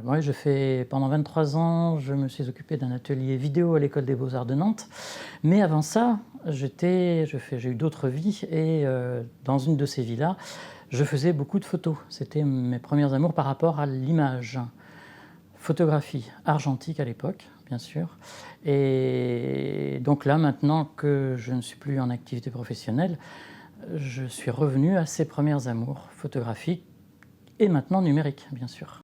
Moi, pendant 23 ans, je me suis occupé d'un atelier vidéo à l'École des Beaux-Arts de Nantes. Mais avant ça, j'ai eu d'autres vies et dans une de ces vies-là, je faisais beaucoup de photos. C'était mes premiers amours par rapport à l'image. Photographie argentique à l'époque, bien sûr. Et donc là, maintenant que je ne suis plus en activité professionnelle, je suis revenu à ces premiers amours photographiques et maintenant numériques, bien sûr.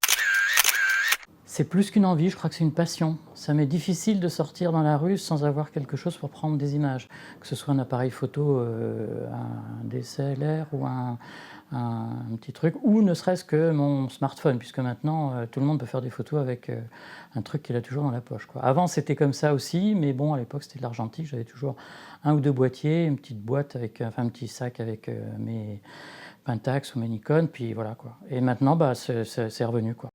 C'est plus qu'une envie, je crois que c'est une passion. Ça m'est difficile de sortir dans la rue sans avoir quelque chose pour prendre des images. Que ce soit un appareil photo, un DSLR ou un petit truc, ou ne serait-ce que mon smartphone, puisque maintenant tout le monde peut faire des photos avec un truc qu'il a toujours dans la poche, quoi. Avant c'était comme ça aussi, mais bon, à l'époque c'était de l'argentique, j'avais toujours un ou deux boîtiers, une petite boîte avec, enfin un petit sac avec mes Pentax ou mes Nikon, puis voilà quoi. Et maintenant c'est revenu quoi.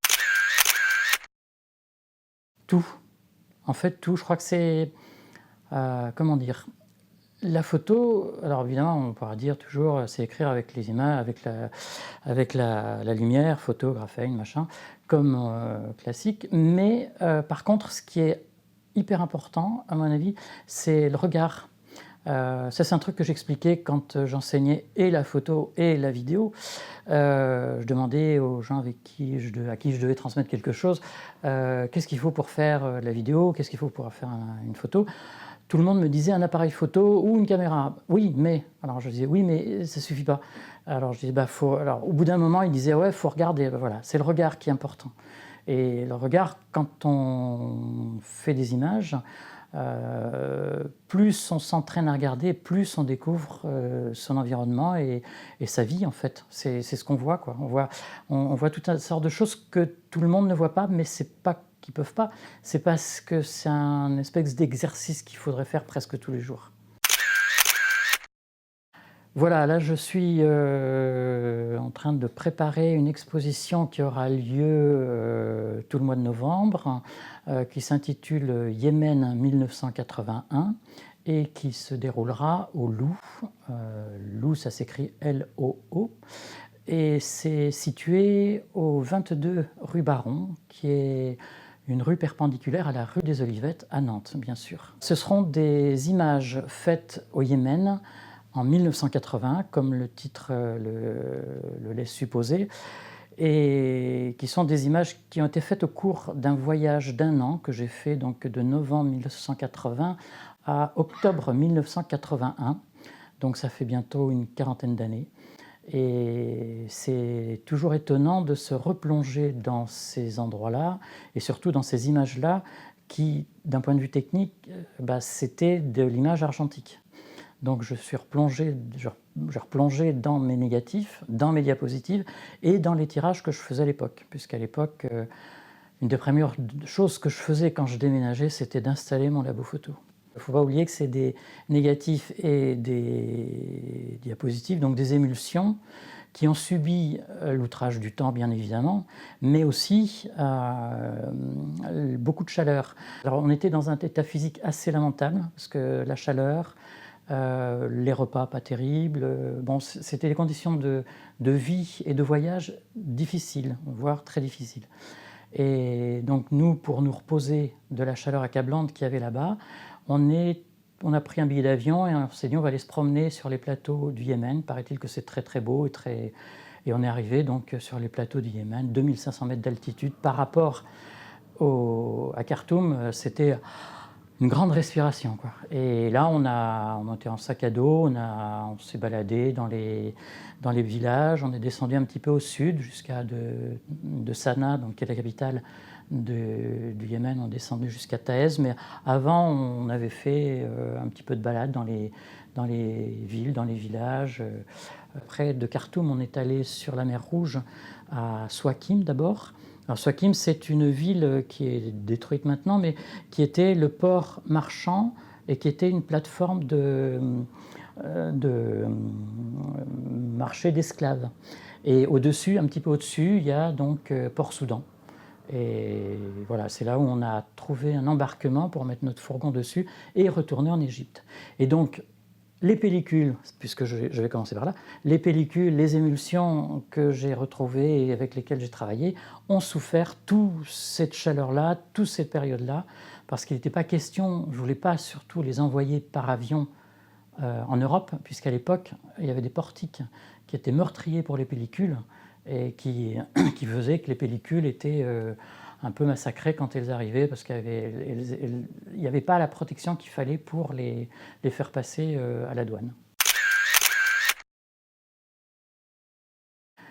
Tout. En fait, tout. Je crois que c'est, comment dire? La photo, alors évidemment, on pourra dire toujours, c'est écrire avec les images, avec la lumière, photo, graphène, machin, comme classique. Mais par contre, ce qui est hyper important, à mon avis, c'est le regard. Ça, c'est un truc que j'expliquais quand j'enseignais et la photo et la vidéo. Je demandais aux gens à qui je devais transmettre quelque chose, qu'est-ce qu'il faut pour faire la vidéo, qu'est-ce qu'il faut pour faire une photo. Tout le monde me disait un appareil photo ou une caméra. Oui, mais... Alors je disais, oui, mais ça suffit pas. Alors je disais, Alors au bout d'un moment, il disait, ouais, faut regarder. Voilà, c'est le regard qui est important. Et le regard, quand on fait des images, plus on s'entraîne à regarder, plus on découvre son environnement et sa vie en fait. C'est ce qu'on voit, quoi. On voit toute une sorte de choses que tout le monde ne voit pas, mais c'est pas qu'ils peuvent pas, c'est parce que c'est un espèce d'exercice qu'il faudrait faire presque tous les jours. Voilà, là je suis en train de préparer une exposition qui aura lieu tout le mois de novembre, qui s'intitule Yémen 1981 et qui se déroulera au Louvre. Louvre, ça s'écrit L-O-O. Et c'est situé au 22 rue Baron, qui est une rue perpendiculaire à la rue des Olivettes à Nantes, bien sûr. Ce seront des images faites au Yémen en 1980, comme le titre le laisse supposer, et qui sont des images qui ont été faites au cours d'un voyage d'1 an que j'ai fait donc de novembre 1980 à octobre 1981. Donc ça fait bientôt une quarantaine d'années. Et c'est toujours étonnant de se replonger dans ces endroits-là et surtout dans ces images-là qui, d'un point de vue technique, c'était de l'image argentique. Donc je replongeais dans mes négatifs, dans mes diapositives et dans les tirages que je faisais à l'époque. Puisqu'à l'époque, une des premières choses que je faisais quand je déménageais, c'était d'installer mon labo photo. Il ne faut pas oublier que c'est des négatifs et des diapositives, donc des émulsions, qui ont subi l'outrage du temps, bien évidemment, mais aussi beaucoup de chaleur. Alors on était dans un état physique assez lamentable, parce que la chaleur, les repas pas terribles, bon, c'était des conditions de vie et de voyage difficiles, voire très difficiles. Et donc nous, pour nous reposer de la chaleur accablante qu'il y avait là-bas, on a pris un billet d'avion et on s'est dit on va aller se promener sur les plateaux du Yémen. Paraît-il que c'est très très beau et on est arrivé donc sur les plateaux du Yémen, 2500 mètres d'altitude. Par rapport à Khartoum, c'était une grande respiration, quoi. Et là, on était en sac à dos, on s'est baladé dans les villages, on est descendu un petit peu au sud jusqu'à de Sanaa, donc, qui est la capitale du Yémen, on est descendu jusqu'à Taïz. Mais avant, on avait fait un petit peu de balade dans les villes, dans les villages. Près de Khartoum, on est allé sur la mer Rouge à Souakim d'abord. Alors Souakim, c'est une ville qui est détruite maintenant, mais qui était le port marchand et qui était une plateforme de marché d'esclaves. Et au-dessus, un petit peu au-dessus, il y a donc Port Soudan. Et voilà, c'est là où on a trouvé un embarquement pour mettre notre fourgon dessus et retourner en Égypte. Et donc, Les pellicules, puisque je vais commencer par là, les pellicules, les émulsions que j'ai retrouvées et avec lesquelles j'ai travaillé ont souffert toute cette chaleur-là, toute cette période-là, parce qu'il n'était pas question, je ne voulais pas surtout les envoyer par avion en Europe, puisqu'à l'époque, il y avait des portiques qui étaient meurtriers pour les pellicules et qui faisaient que les pellicules étaient un peu massacrées quand elles arrivaient, parce qu'il n'y avait pas la protection qu'il fallait pour les faire passer à la douane.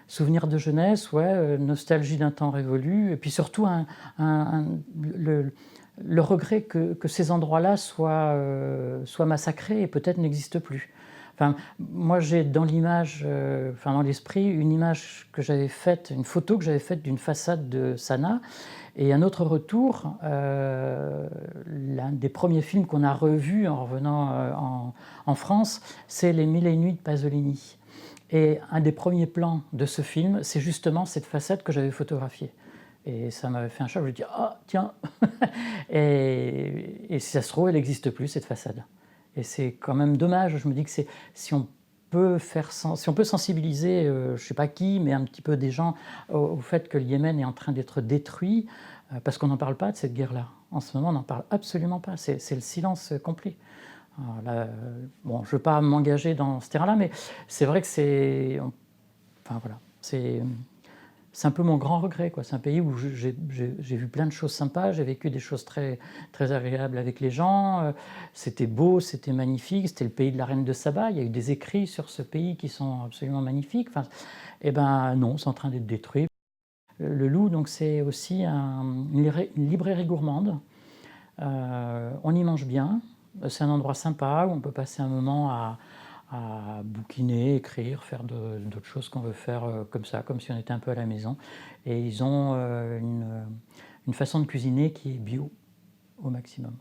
Souvenir de jeunesse, ouais, nostalgie d'un temps révolu, et puis surtout le regret que ces endroits-là soient massacrés et peut-être n'existent plus. Enfin, moi j'ai dans l'image, enfin dans l'esprit, une image que j'avais faite, une photo que j'avais faite d'une façade de Sanaa, et un autre retour, l'un des premiers films qu'on a revu en revenant en France, c'est Les Mille et une nuits de Pasolini. Et un des premiers plans de ce film, c'est justement cette façade que j'avais photographiée. Et ça m'avait fait un choc, je me dis: «Ah tiens!» et si ça se trouve, elle n'existe plus cette façade. Et c'est quand même dommage, je me dis que si on peut si on peut sensibiliser, je ne sais pas qui, mais un petit peu des gens au fait que le Yémen est en train d'être détruit, parce qu'on n'en parle pas de cette guerre-là. En ce moment, on n'en parle absolument pas, c'est le silence complet. Alors là, bon, je ne veux pas m'engager dans ce terrain-là, mais c'est vrai que enfin voilà, c'est un peu mon grand regret, quoi. C'est un pays où j'ai vu plein de choses sympas, j'ai vécu des choses très, très agréables avec les gens, c'était beau, c'était magnifique, c'était le pays de la reine de Saba, il y a eu des écrits sur ce pays qui sont absolument magnifiques. Enfin, et ben non, c'est en train d'être détruit. Le Loup, donc c'est aussi une librairie gourmande. On y mange bien, c'est un endroit sympa où on peut passer un moment à bouquiner, écrire, faire d'autres choses qu'on veut faire comme ça, comme si on était un peu à la maison. Et ils ont une façon de cuisiner qui est bio au maximum.